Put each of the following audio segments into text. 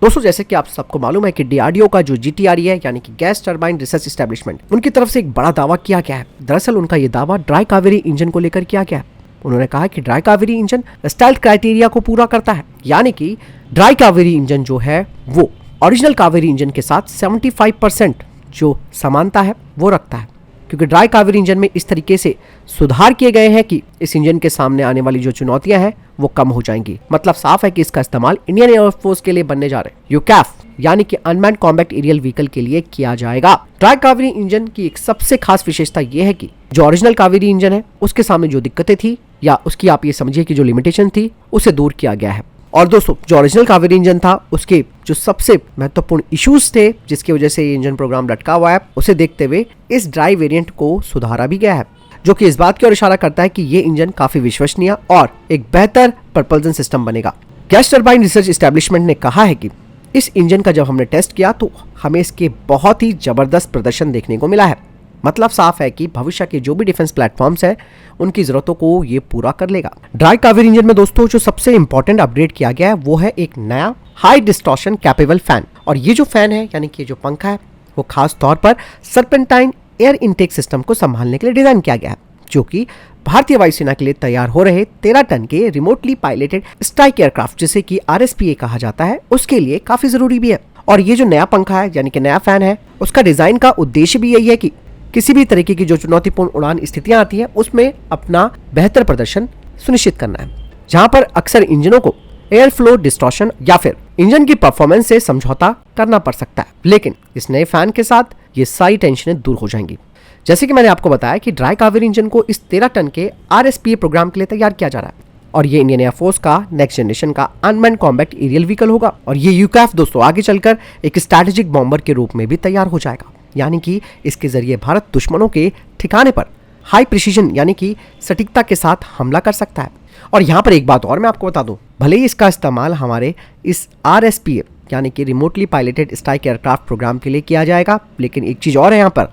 दोस्तों जैसे कि आप सबको मालूम है कि डीआरडीओ का जो जीटीआरई है यानी कि गैस टरबाइन रिसर्च एस्टेब्लिशमेंट, उनकी तरफ से एक बड़ा दावा किया गया है। दरअसल उनका ये दावा ड्राई कावेरी इंजन को लेकर किया गया है। उन्होंने कहा कि dry Kaveri engine stealth criteria को पूरा करता है, यानी कि ड्राई कावेरी इंजन जो है वो ओरिजिनल कावेरी इंजन के साथ 75% जो समानता है वो रखता है, क्योंकि ड्राई कावेरी इंजन में इस तरीके से सुधार किए गए हैं कि इस इंजन के सामने आने वाली जो चुनौतियां हैं वो कम हो जाएंगी। मतलब साफ है कि इसका इस्तेमाल इंडियन एयरफोर्स के लिए बनने जा रहे यूकैफ यानी कि अनमैन्ड कॉम्बैट एरियल व्हीकल के लिए किया जाएगा। ड्राई कावेरी इंजन की एक सबसे खास विशेषता यह है कि जो ओरिजिनल कावेरी इंजन है उसके सामने जो दिक्कतें थी या उसकी आप ये समझिए कि जो लिमिटेशन थी उसे दूर किया गया है। और दोस्तों जो ओरिजिनल कावेरी इंजन था उसके जो सबसे महत्वपूर्ण इश्यूज थे जिसकी वजह से ये इंजन प्रोग्राम लटका हुआ है, उसे देखते हुए इस ड्राई वेरिएंट को सुधारा भी गया है, जो कि इस बात की ओर इशारा करता है कि ये इंजन काफी विश्वसनीय और एक बेहतर प्रपल्सन सिस्टम बनेगा। गैस टरबाइन रिसर्च एस्टेब्लिशमेंट ने कहा है कि इस इंजन का जब हमने टेस्ट किया तो हमें इसके बहुत ही जबरदस्त प्रदर्शन देखने को मिला है। मतलब साफ है कि भविष्य के जो भी डिफेंस प्लेटफॉर्म्स हैं उनकी जरूरतों को ये पूरा कर लेगा। ड्राई कावेरी इंजन में दोस्तों जो सबसे इंपॉर्टेंट अपग्रेड किया गया है वो है एक नया हाई डिस्टॉर्शन कैपेबल फैन। और ये जो फैन है यानी कि जो पंखा है वो खास तौर पर सर्पेंटाइन एयर इनटेक सिस्टम को संभालने के लिए डिजाइन किया गया है, जो कि भारतीय वायुसेना के लिए तैयार हो रहे 13 टन के रिमोटली पायलटेड स्ट्राइक एयरक्राफ्ट जिसे कि RSPA कहा जाता है उसके लिए काफी जरूरी भी है। और ये जो नया पंखा है यानी कि नया फैन है उसका डिजाइन का उद्देश्य भी यही है कि किसी भी तरीके की जो चुनौतीपूर्ण उड़ान स्थितियां आती हैं उसमें अपना बेहतर प्रदर्शन सुनिश्चित करना है, जहां पर अक्सर इंजनों को एयर फ्लो डिस्टॉर्शन या फिर इंजन की परफॉर्मेंस से समझौता करना पड़ सकता है। लेकिन इस नए फैन के साथ ये सारी टेंशनें दूर हो जाएंगी। जैसे कि मैंने आपको बताया कि ड्राई कावेरी इंजन को इस 13 टन के RSPA प्रोग्राम के लिए तैयार किया जा रहा है और ये इंडियन एयरफोर्स का नेक्स्ट जनरेशन का अनमैन्ड कॉम्बैट एरियल व्हीकल होगा। और ये यूकैफ दोस्तों आगे चलकर एक स्ट्रैटेजिक बॉम्बर के रूप में भी तैयार हो जाएगा, यानी कि इसके जरिए भारत दुश्मनों के ठिकाने पर हाई प्रिसीजन यानी कि सटीकता के साथ हमला कर सकता है। और यहाँ पर एक बात और मैं आपको बता दूं, भले ही इसका इस्तेमाल हमारे इस RSPA यानी कि remotely piloted strike aircraft program के लिए किया जाएगा, लेकिन एक चीज और है यहाँ पर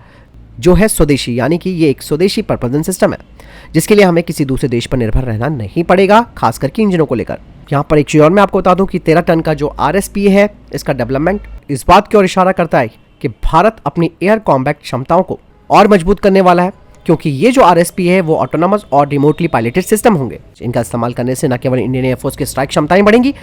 जो है स्वदेशी, यानी कि ये एक स्वदेशी प्रपल्सन सिस्टम है जिसके लिए हमें किसी दूसरे देश पर निर्भर रहना नहीं पड़ेगा, खास करके इंजनों को लेकर। यहाँ पर एक चीज और मैं आपको बता दूं कि 13 टन का जो RSPA है इसका डेवलपमेंट इस बात की ओर इशारा करता है कि भारत अपनी एयर कॉम्बैट क्षमताओं को और मजबूत करने वाला है, क्योंकि ये जो RSPA है वो ऑटोनोमस और रिमोटली पायलटेड सिस्टम होंगे। इनका इस्तेमाल करने से न केवल इंडियन एयरफोर्स की स्ट्राइक क्षमताएं बढ़ेंगी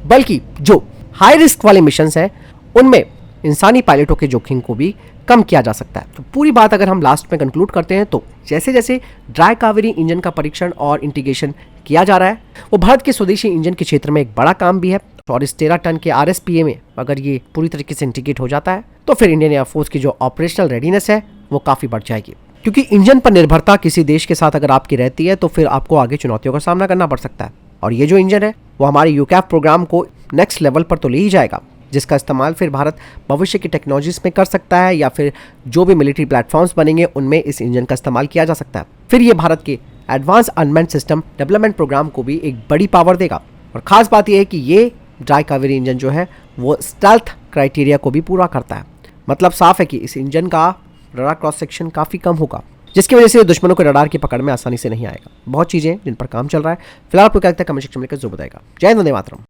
बल्कि जो हाई रिस्क वाले मिशंस हैं उनमें इंसानी पायलटों के जोखिम को भी कम किया जा सकता है। तो पूरी बात अगर हम लास्ट में कंक्लूड करते हैं तो जैसे जैसे ड्राई कावेरी इंजन का परीक्षण और इंटीग्रेशन किया जा रहा है वो भारत के स्वदेशी इंजन के क्षेत्र में एक बड़ा काम भी है। और इस 13 टन के RSPA में अगर ये पूरी तरीके से इंटीग्रेट हो जाता है तो फिर इंडियन एयरफोर्स की जो ऑपरेशनल रेडीनेस है वो काफी बढ़ जाएगी, क्योंकि इंजन पर निर्भरता किसी देश के साथ अगर आपकी रहती है तो फिर आपको आगे चुनौतियों का सामना करना पड़ सकता है। और ये जो इंजन है वो हमारे यूकैफ प्रोग्राम को नेक्स्ट लेवल पर तो ले ही जाएगा, जिसका इस्तेमाल फिर भारत भविष्य की टेक्नोलॉजीज में कर सकता है या फिर जो भी मिलिट्री प्लेटफॉर्म्स बनेंगे उनमें इस इंजन का इस्तेमाल किया जा सकता है। फिर ये भारत के advance unmanned system development program को भी एक बड़ी पावर देगा। और खास बात यह है कि ये ड्राई कावेरी इंजन जो है वो स्टेल्थ क्राइटेरिया को भी पूरा करता है। मतलब साफ है कि इस इंजन का रडार क्रॉस सेक्शन काफी कम होगा, जिसकी वजह से दुश्मनों के रडार की पकड़ में आसानी से नहीं आएगा। बहुत चीजें जिन पर काम चल रहा है। फिलहाल आपको क्या लगता है कमेंट सेक्शन में लिखकर जरूर बताएगा। जय हिंद, वंदे मातरम।